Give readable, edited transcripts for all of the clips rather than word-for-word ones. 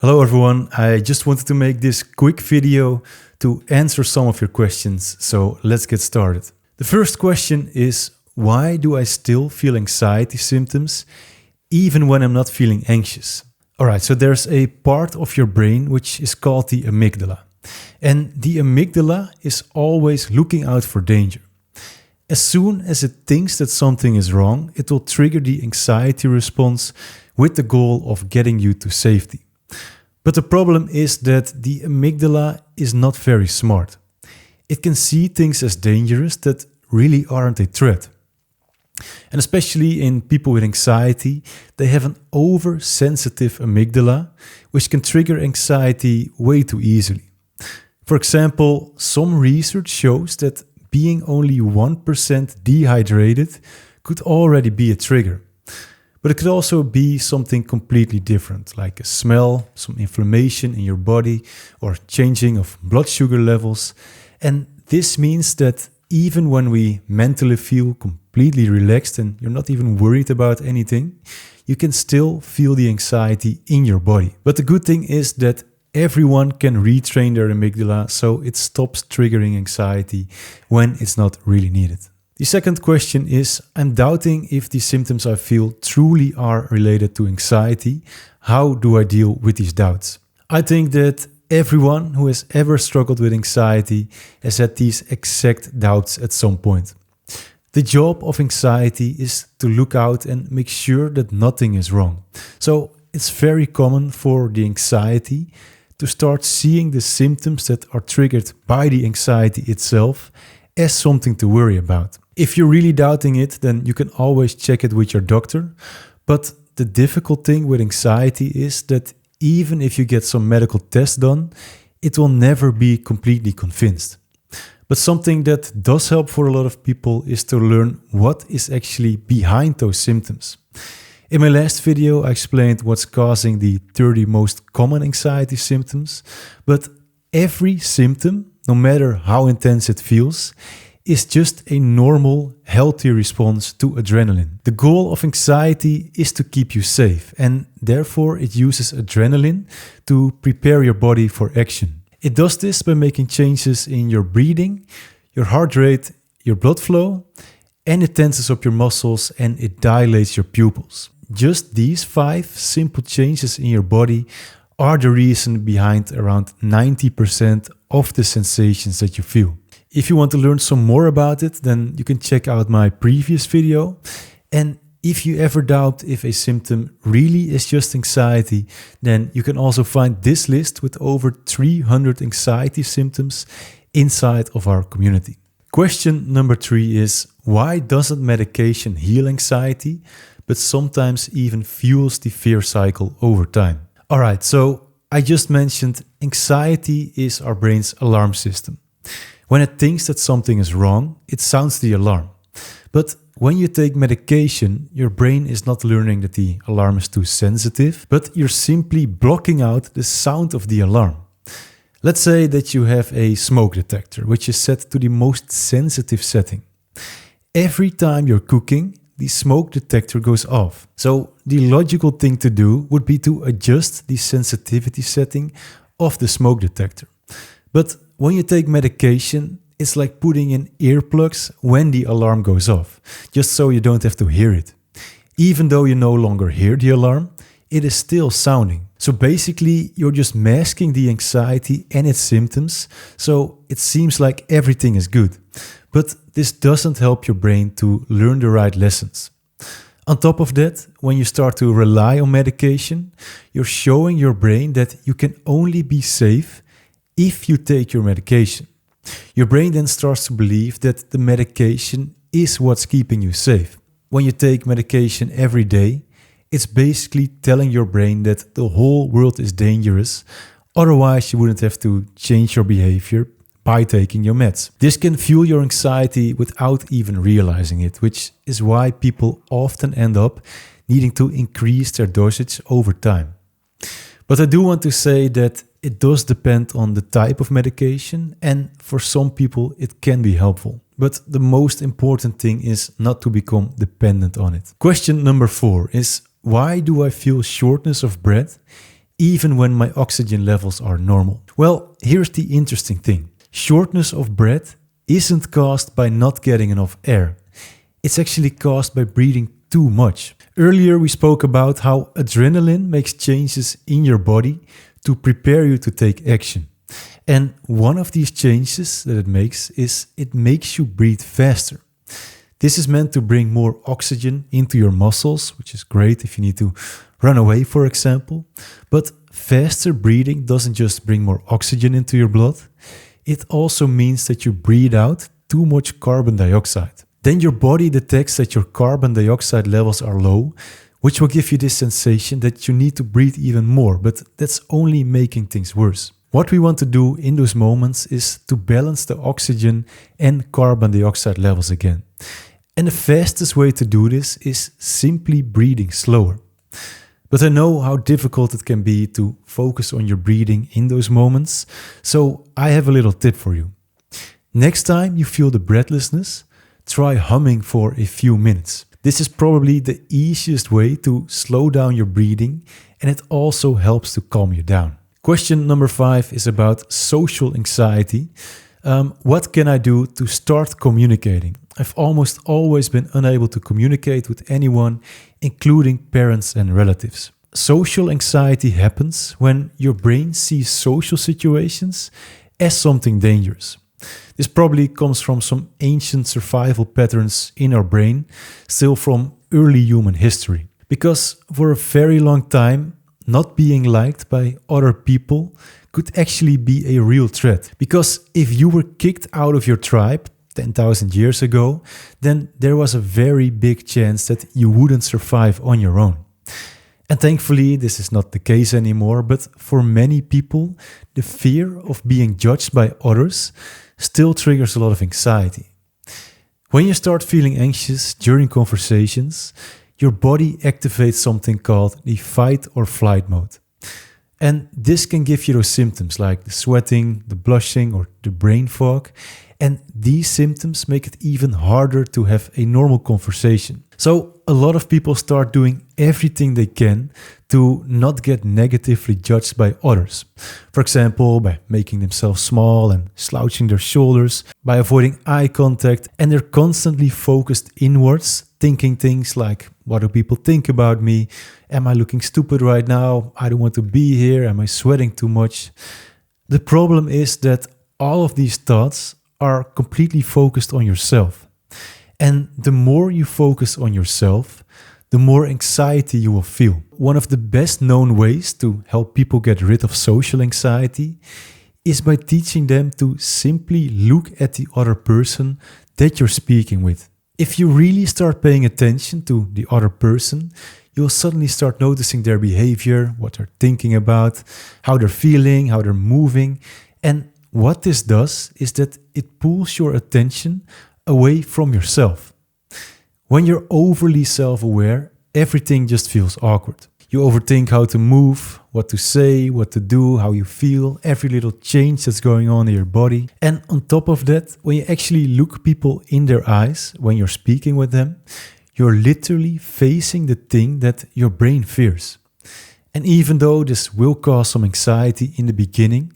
Hello everyone, I just wanted to make this quick video to answer some of your questions, so let's get started. The first question is, why do I still feel anxiety symptoms even when I'm not feeling anxious? Alright, so there's a part of your brain which is called the amygdala. And the amygdala is always looking out for danger. As soon as it thinks that something is wrong, it will trigger the anxiety response with the goal of getting you to safety. But the problem is that the amygdala is not very smart. It can see things as dangerous that really aren't a threat. And especially in people with anxiety, they have an oversensitive amygdala, which can trigger anxiety way too easily. For example, some research shows that being only 1% dehydrated could already be a trigger. But it could also be something completely different, like a smell, some inflammation in your body, or changing of blood sugar levels. And this means that even when we mentally feel completely relaxed and you're not even worried about anything, you can still feel the anxiety in your body. But the good thing is that everyone can retrain their amygdala, so it stops triggering anxiety when it's not really needed. The second question is, I'm doubting if the symptoms I feel truly are related to anxiety. How do I deal with these doubts? I think that everyone who has ever struggled with anxiety has had these exact doubts at some point. The job of anxiety is to look out and make sure that nothing is wrong. So it's very common for the anxiety to start seeing the symptoms that are triggered by the anxiety itself as something to worry about. If you're really doubting it, then you can always check it with your doctor. But the difficult thing with anxiety is that even if you get some medical tests done, it will never be completely convinced. But something that does help for a lot of people is to learn what is actually behind those symptoms. In my last video, I explained what's causing the 30 most common anxiety symptoms, but every symptom, no matter how intense it feels, is just a normal, healthy response to adrenaline. The goal of anxiety is to keep you safe, and therefore it uses adrenaline to prepare your body for action. It does this by making changes in your breathing, your heart rate, your blood flow, and it tenses up your muscles and it dilates your pupils. Just these 5 simple changes in your body are the reason behind around 90% of the sensations that you feel. If you want to learn some more about it, then you can check out my previous video. And if you ever doubt if a symptom really is just anxiety, then you can also find this list with over 300 anxiety symptoms inside of our community. Question number 3 is, why doesn't medication heal anxiety, but sometimes even fuels the fear cycle over time? Alright, so I just mentioned anxiety is our brain's alarm system. When it thinks that something is wrong, it sounds the alarm. But when you take medication, your brain is not learning that the alarm is too sensitive, but you're simply blocking out the sound of the alarm. Let's say that you have a smoke detector, which is set to the most sensitive setting. Every time you're cooking, the smoke detector goes off. So the logical thing to do would be to adjust the sensitivity setting of the smoke detector. But when you take medication, it's like putting in earplugs when the alarm goes off, just so you don't have to hear it. Even though you no longer hear the alarm, it is still sounding. So basically, you're just masking the anxiety and its symptoms, so it seems like everything is good. But this doesn't help your brain to learn the right lessons. On top of that, when you start to rely on medication, you're showing your brain that you can only be safe if you take your medication. Your brain then starts to believe that the medication is what's keeping you safe. When you take medication every day, it's basically telling your brain that the whole world is dangerous, otherwise you wouldn't have to change your behavior by taking your meds. This can fuel your anxiety without even realizing it, which is why people often end up needing to increase their dosage over time. But I do want to say that it does depend on the type of medication, and for some people it can be helpful. But the most important thing is not to become dependent on it. Question number 4 is, why do I feel shortness of breath even when my oxygen levels are normal. Well, here's the interesting thing. Shortness of breath isn't caused by not getting enough air. It's actually caused by breathing too much. Earlier we spoke about how adrenaline makes changes in your body to prepare you to take action. And one of these changes that it makes is it makes you breathe faster. This is meant to bring more oxygen into your muscles, which is great if you need to run away, for example. But faster breathing doesn't just bring more oxygen into your blood. It also means that you breathe out too much carbon dioxide. Then your body detects that your carbon dioxide levels are low, which will give you this sensation that you need to breathe even more, but that's only making things worse. What we want to do in those moments is to balance the oxygen and carbon dioxide levels again. And the fastest way to do this is simply breathing slower. But I know how difficult it can be to focus on your breathing in those moments, so I have a little tip for you. Next time you feel the breathlessness, try humming for a few minutes. This is probably the easiest way to slow down your breathing, and it also helps to calm you down. Question number 5 is about social anxiety. What can I do to start communicating? I've almost always been unable to communicate with anyone, including parents and relatives. Social anxiety happens when your brain sees social situations as something dangerous. This probably comes from some ancient survival patterns in our brain, still from early human history. Because for a very long time, not being liked by other people could actually be a real threat. Because if you were kicked out of your tribe 10,000 years ago, then there was a very big chance that you wouldn't survive on your own. And thankfully, this is not the case anymore, but for many people, the fear of being judged by others still triggers a lot of anxiety. When you start feeling anxious during conversations, your body activates something called the fight or flight mode. And this can give you those symptoms like the sweating, the blushing, or the brain fog. And these symptoms make it even harder to have a normal conversation. So a lot of people start doing everything they can to not get negatively judged by others. For example, by making themselves small and slouching their shoulders, by avoiding eye contact, and they're constantly focused inwards, thinking things like, what do people think about me? Am I looking stupid right now? I don't want to be here. Am I sweating too much? The problem is that all of these thoughts are completely focused on yourself. And the more you focus on yourself, the more anxiety you will feel. One of the best known ways to help people get rid of social anxiety is by teaching them to simply look at the other person that you're speaking with. If you really start paying attention to the other person, you'll suddenly start noticing their behavior, what they're thinking about, how they're feeling, how they're moving. And what this does is that it pulls your attention away from yourself. When you're overly self-aware, everything just feels awkward. You overthink how to move, what to say, what to do, how you feel, every little change that's going on in your body. And on top of that, when you actually look people in their eyes, when you're speaking with them, you're literally facing the thing that your brain fears. And even though this will cause some anxiety in the beginning,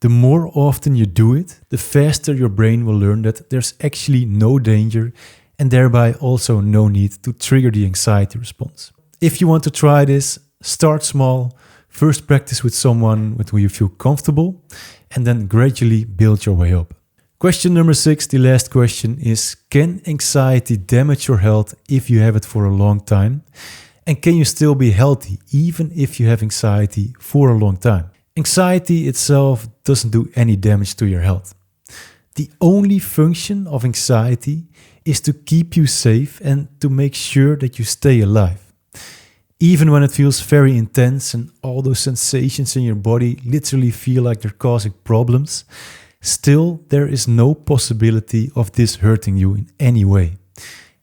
the more often you do it, the faster your brain will learn that there's actually no danger and thereby also no need to trigger the anxiety response. If you want to try this, start small. First practice with someone with whom you feel comfortable and then gradually build your way up. Question number 6, the last question is, can anxiety damage your health if you have it for a long time? And can you still be healthy even if you have anxiety for a long time? Anxiety itself doesn't do any damage to your health. The only function of anxiety is to keep you safe and to make sure that you stay alive. Even when it feels very intense and all those sensations in your body literally feel like they're causing problems, still there is no possibility of this hurting you in any way.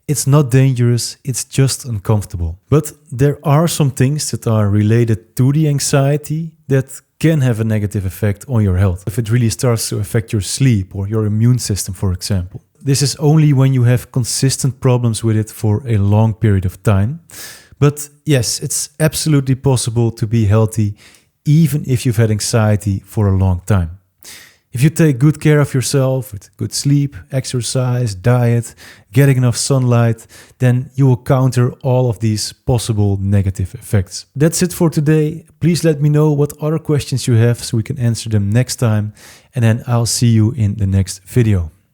It's not dangerous, it's just uncomfortable. But there are some things that are related to the anxiety that can have a negative effect on your health. If it really starts to affect your sleep or your immune system, for example. This is only when you have consistent problems with it for a long period of time. But yes, it's absolutely possible to be healthy even if you've had anxiety for a long time. If you take good care of yourself with good sleep, exercise, diet, getting enough sunlight, then you will counter all of these possible negative effects. That's it for today. Please let me know what other questions you have so we can answer them next time, and then I'll see you in the next video.